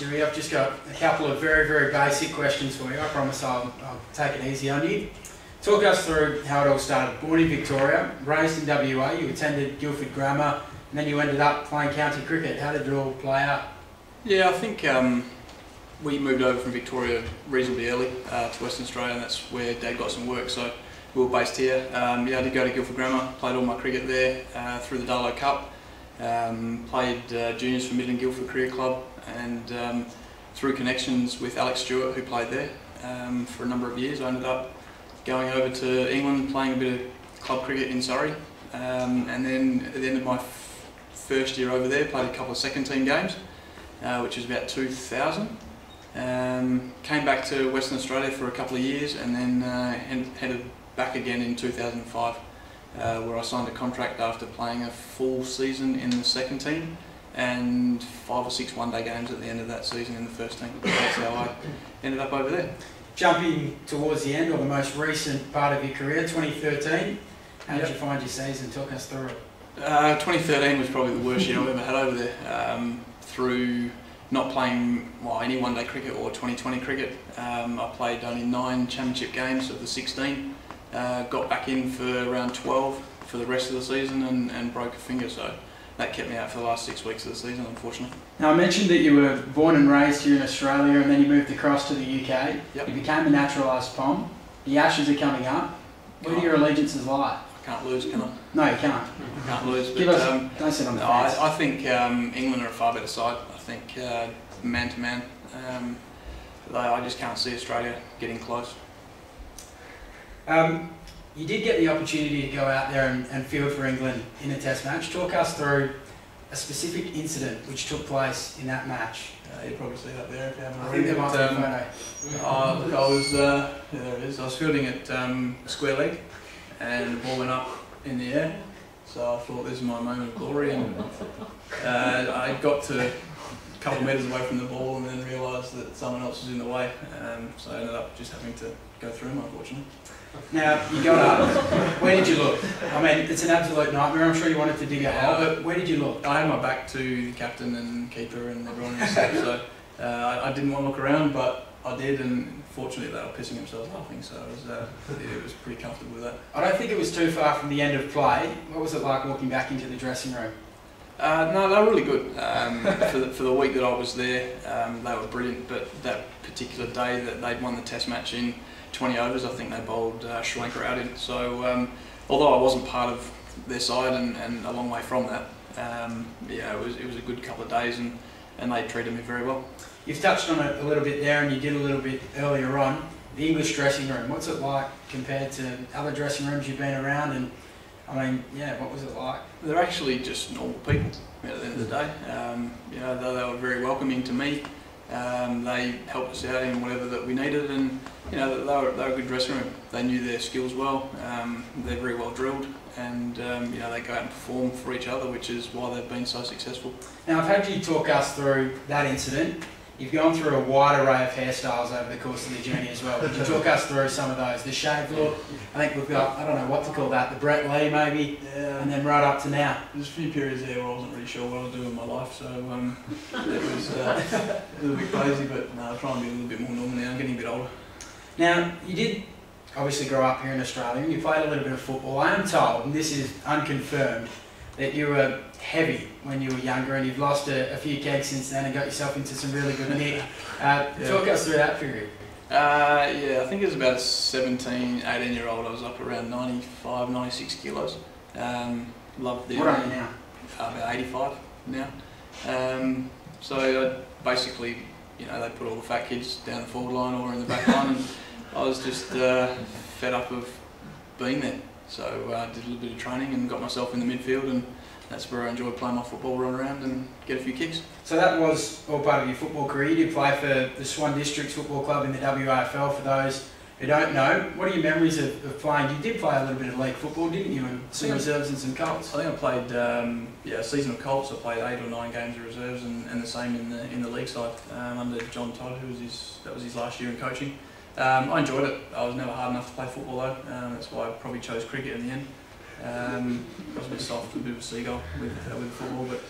Stewie. I've just got a couple of very, very basic questions for you. I promise I'll take it easy on you. Talk us through how it all started. Born in Victoria, raised in WA, you attended Guildford Grammar, and then you ended up playing county cricket. How did it all play out? Yeah, I think we moved over from Victoria reasonably early to Western Australia, and that's where Dad got some work, so we were based here. Yeah, I did go to Guildford Grammar, played all my cricket there through the Darlow Cup, played juniors for Midland Guildford Career Club, and through connections with Alex Stewart, who played there for a number of years, I ended up going over to England, playing a bit of club cricket in Surrey, and then at the end of my first year over there, played a couple of second team games, which was about 2000. Came back to Western Australia for a couple of years, and then headed back again in 2005, where I signed a contract after playing a full season in the second team and 5 or 6 one-day games at the end of that season in the first team. That's how I ended up over there. Jumping towards the end, or the most recent part of your career, 2013, how did you find your season? Talk us through it. 2013 was probably the worst year I've ever had over there. Through not playing any one-day cricket or 2020 cricket, I played only 9 championship games of the 16. Got back in for around 12 for the rest of the season and broke a finger, so that kept me out for the last 6 weeks of the season, unfortunately. Now, I mentioned that you were born and raised here in Australia, and then you moved across to the UK. Yep. You became a naturalised Pom. The Ashes are coming up. Where do your allegiances lie? I can't lose, can I? No, you can't. I can't lose. But, Give us, don't sit on the fence. I think England are a far better side. I think man to man, I just can't see Australia getting close. You did get the opportunity to go out there and field for England in a test match. Talk us through a specific incident which took place in that match. You'll probably see that there if you haven't I already. think there might be a photo. I was, yeah, there it is. I was fielding at square leg, and the ball went up in the air. So I thought, this is my moment of glory, and I got to a couple of metres away from the ball and then realised that someone else was in the way. So I ended up just having to go through him, unfortunately. Now, you got up. Where did you look? I mean, it's an absolute nightmare. I'm sure you wanted to dig a hole, but where did you look? I had my back to the captain and keeper and everyone in the set, so I didn't want to look around, but I did, and fortunately they were pissing themselves laughing, so it was pretty comfortable with that. I don't think it was too far from the end of play. What was it like walking back into the dressing room? No, they were really good. For the week that I was there, they were brilliant, but that particular day that they'd won the test match in 20 overs, I think they bowled Sri Lanka out in. So although I wasn't part of their side and a long way from that, yeah, it was a good couple of days, and they treated me very well. You've touched on it a little bit there, and you did a little bit earlier on. The English dressing room, what's it like compared to other dressing rooms you've been around? And I mean, yeah, what was it like? They're actually just normal people at the end of the day. You know, they were very welcoming to me. They helped us out in whatever that we needed, and you know, they were a good dressing room. They knew their skills well. They're very well drilled, and you know, they go out and perform for each other, which is why they've been so successful. Now, I've had you talk us through that incident. You've gone through a wide array of hairstyles over the course of the journey as well. Could you talk us through some of those? The shave look, I think we've got, I don't know what to call that, the Brett Lee maybe, yeah, and then right up to now. There's a few periods there where I wasn't really sure what I was doing in my life, so it was a little bit crazy, but no, I try and be a little bit more normal now. I'm getting a bit older. Now, you did obviously grow up here in Australia, and you played a little bit of football. I am told, and this is unconfirmed, that you were heavy when you were younger, and you've lost a few kegs since then and got yourself into some really good nick. Talk us through that period. Yeah, I think it was about 17, 18-year-old. I was up around 95, 96 kilos. Loved the. What are you now? About 85 now. So basically, you know, they put all the fat kids down the forward line or in the back line, and I was just fed up of being there. So I did a little bit of training and got myself in the midfield, and that's where I enjoyed playing my football, run around and get a few kicks. So that was all part of your football career. You did play for the Swan Districts Football Club in the WAFL. For those who don't know, what are your memories of playing? You did play a little bit of league football, didn't you, and some reserves and some Colts? I think I played a season of Colts. I played 8 or 9 games of reserves, and the same in the league side under John Todd, that was his last year in coaching. I enjoyed it. I was never hard enough to play football though. That's why I probably chose cricket in the end. I was a bit soft, a bit of a seagull with football, but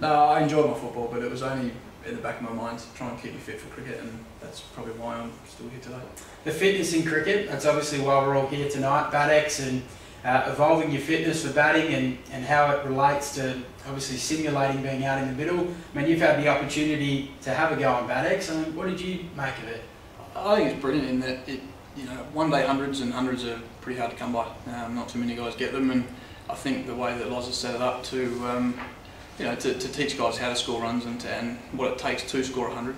no, I enjoyed my football. But it was only in the back of my mind to try and keep me fit for cricket, and that's probably why I'm still here today. The fitness in cricket, that's obviously why we're all here tonight, BATEX, and evolving your fitness for batting and how it relates to obviously simulating being out in the middle. I mean, you've had the opportunity to have a go on BATEX. I mean, what did you make of it? I think it's brilliant in that one day hundreds are pretty hard to come by. Not too many guys get them, and I think the way that Loz has set it up to to teach guys how to score runs and what it takes to score 100.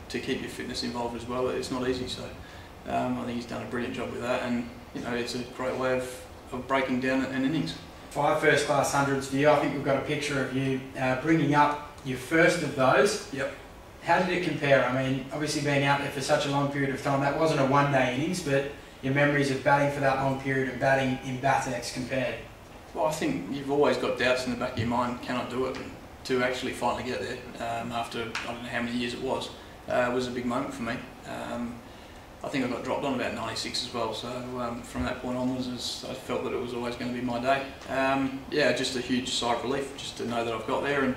To keep your fitness involved as well. It's not easy, so I think he's done a brilliant job with that, and it's a great way of breaking down an innings. 5 first-class hundreds for you. I think we've got a picture of you bringing up your first of those. Yep. How did it compare? I mean, obviously being out there for such a long period of time, that wasn't a one-day innings, but your memories of batting for that long period and batting in BATEX compared? Well, I think you've always got doubts in the back of your mind, can I do it? To actually finally get there after, I don't know how many years it was a big moment for me. I think I got dropped on about 96 as well, so from that point onwards I felt that it was always going to be my day. Just a huge sigh of relief just to know that I've got there, and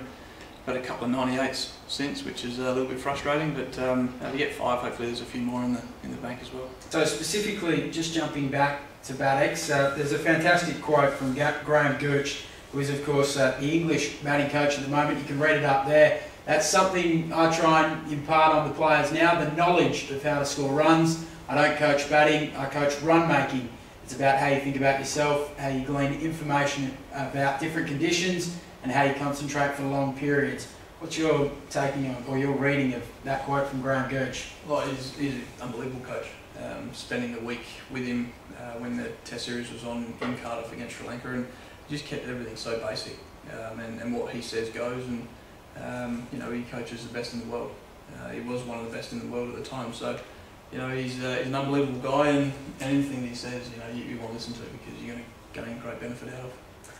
had a couple of 98s since, which is a little bit frustrating, but to get 5, hopefully there's a few more in the bank as well. So specifically, just jumping back to BATEX, there's a fantastic quote from Graham Gooch, who is of course the English batting coach at the moment. You can read it up there. That's something I try and impart on the players now, the knowledge of how to score runs. I don't coach batting, I coach run making. It's about how you think about yourself, how you glean information about different conditions, and how you concentrate for long periods. What's your taking on, or your reading of that quote from Graham Gooch? Well, he's an unbelievable coach. Spending the week with him when the Test series was on in Cardiff against Sri Lanka, and just kept everything so basic, and what he says goes, and he coaches the best in the world. He was one of the best in the world at the time, so he's an unbelievable guy, and anything that he says, you want to listen to because you're going to gain great benefit out of.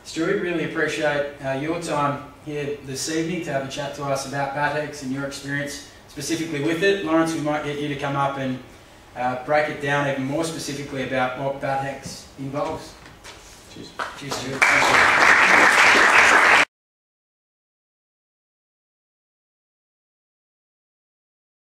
Stewie, really appreciate your time here this evening to have a chat to us about BATEX and your experience specifically with it. Lawrence, we might get you to come up and break it down even more specifically about what BATEX involves. Cheers. Cheers, Stewie.